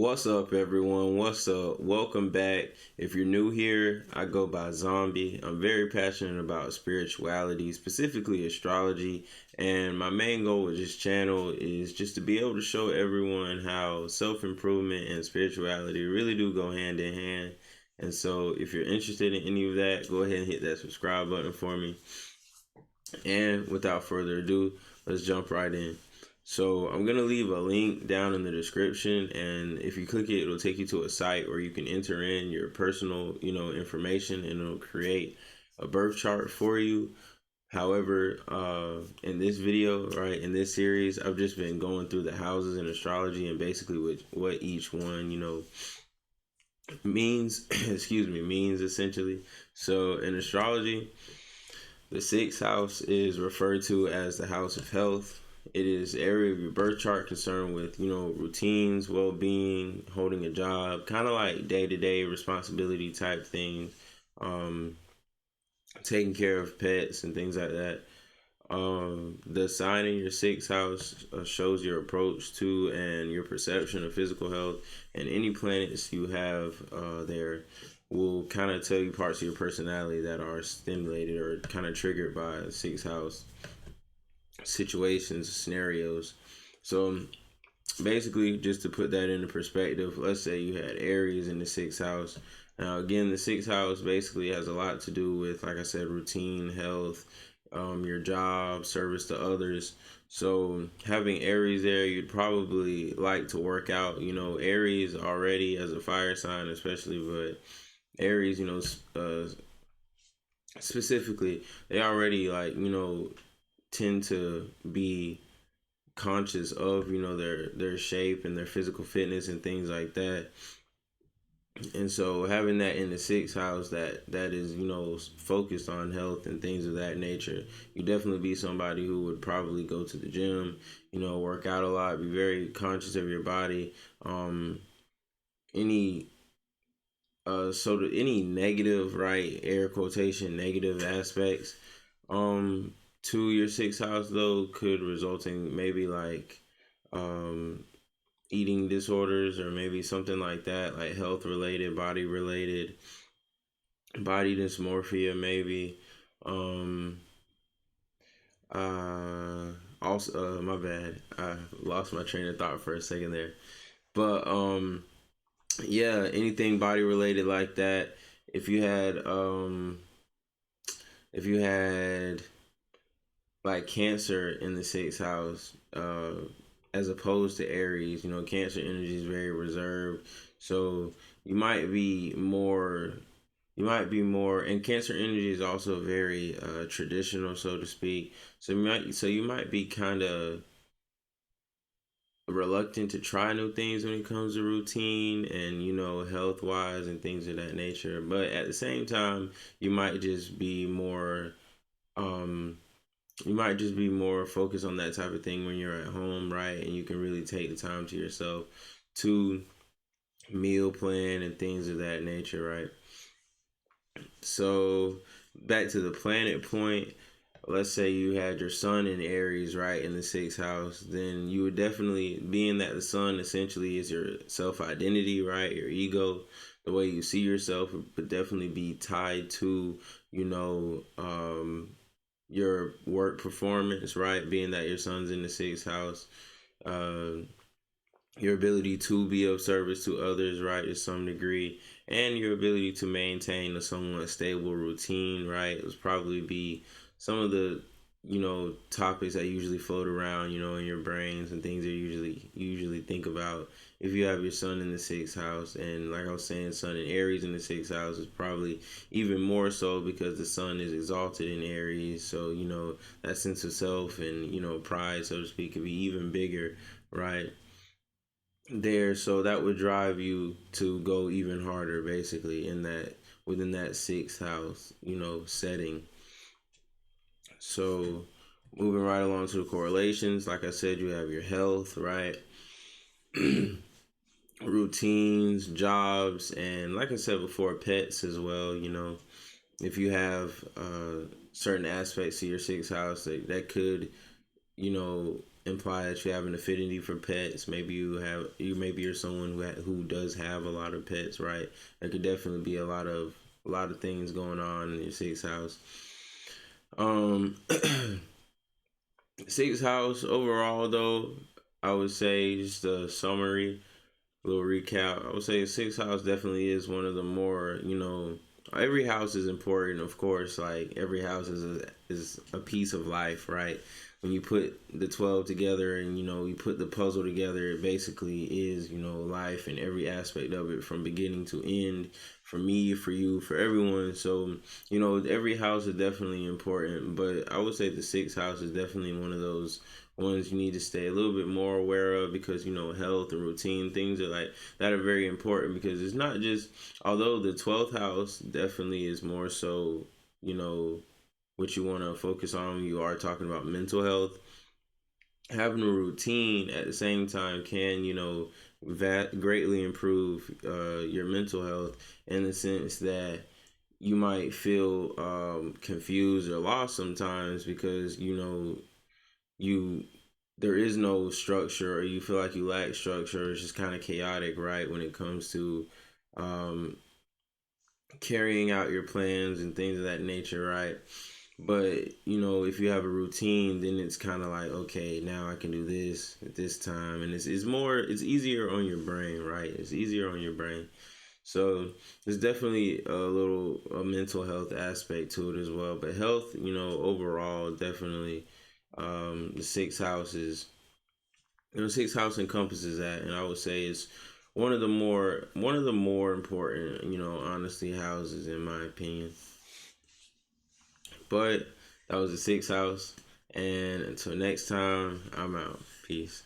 What's up, everyone? What's up? Welcome back. If you're new here, I go by Zombie. I'm very passionate about spirituality, specifically astrology, and my main goal with this channel is just to be able to show everyone how self-improvement and spirituality really do go hand in hand. And so, if you're interested in any of that, go ahead and hit that subscribe button for me. And without further ado, let's jump right in. So I'm going to leave a link down in the description, and if you click it, it'll take you to a site where you can enter in your personal, information, and it'll create a birth chart for you. However, in this video, right, in this series, I've just been going through the houses in astrology and basically what each one, means, means essentially. So in astrology, the sixth house is referred to as the house of health. It is the area of your birth chart concerned with, routines, well-being, holding a job, kind of like day-to-day responsibility type things, taking care of pets and things like that. The sign in your sixth house shows your approach to and your perception of physical health, and any planets you have there will kind of tell you parts of your personality that are stimulated or kind of triggered by sixth house situations, scenarios. So basically, just to put that into perspective, let's say you had Aries in the sixth house. Now again, the sixth house basically has a lot to do with, like I said, routine, health, your job, service to others. So having Aries there, you'd probably like to work out. Aries already as a fire sign especially, but Aries, specifically, they already tend to be conscious of their shape and their physical fitness and things like that. And so having that in the sixth house that is focused on health and things of that nature, you definitely be somebody who would probably go to the gym, work out a lot, be very conscious of your body. Any any negative, right, air quotation, negative aspects to your sixth house though could result in maybe eating disorders or maybe something like that, like health related, body related, body dysmorphia maybe. Also, my bad, I lost my train of thought for a second there, but yeah, anything body related like that. If you had like Cancer in the sixth house, as opposed to Aries, Cancer energy is very reserved. So and Cancer energy is also very traditional, so to speak. So you might be kind of reluctant to try new things when it comes to routine and health wise and things of that nature. But at the same time, you might just be more focused on that type of thing when you're at home, right? And you can really take the time to yourself to meal plan and things of that nature, right? So back to the planet point, let's say you had your sun in Aries, right, in the sixth house, then you would definitely, being that the sun essentially is your self-identity, right, your ego, the way you see yourself would definitely be tied to, your work performance, right, being that your sun's in the sixth house. Your ability to be of service to others, right, to some degree, and your ability to maintain a somewhat stable routine, right, it would probably be some of the topics that usually float around in your brains and things that you usually think about if you have your sun in the sixth house. And like I was saying, sun in Aries in the sixth house is probably even more so because the sun is exalted in Aries, so that sense of self and pride, so to speak, could be even bigger, right, there. So that would drive you to go even harder basically within that sixth house setting. So moving right along to the correlations, like I said, you have your health, right, routines, jobs, and like I said before, pets as well. If you have certain aspects of your sixth house that could imply that you have an affinity for pets. Maybe maybe you're someone who does have a lot of pets, right? There could definitely be a lot of things going on in your sixth house. Um, sixth house overall, though, I would say just a summary, a little recap. I would say sixth house definitely is one of the more, every house is important, of course. Like every house is a piece of life, right? When you put the 12 together and you put the puzzle together, it basically is life and every aspect of it from beginning to end, for me, for you, for everyone. So every house is definitely important, but I would say the sixth house is definitely one of those ones you need to stay a little bit more aware of, because health and routine things are like that are very important, because it's not just, although the 12th house definitely is more so you know what you want to focus on. You are talking about mental health. Having a routine at the same time can that greatly improve your mental health, in the sense that you might feel confused or lost sometimes, because you there is no structure, or you feel like you lack structure. It's just kind of chaotic, right, when it comes to um, carrying out your plans and things of that nature, right? But if you have a routine, then it's kind of like, okay, now I can do this at this time, and it's easier on your brain, right? It's easier on your brain. So there's definitely a mental health aspect to it as well. But health, overall, definitely, the sixth house encompasses that, and I would say it's one of the more important, honestly, houses in my opinion. But that was the sixth house, and until next time, I'm out. Peace.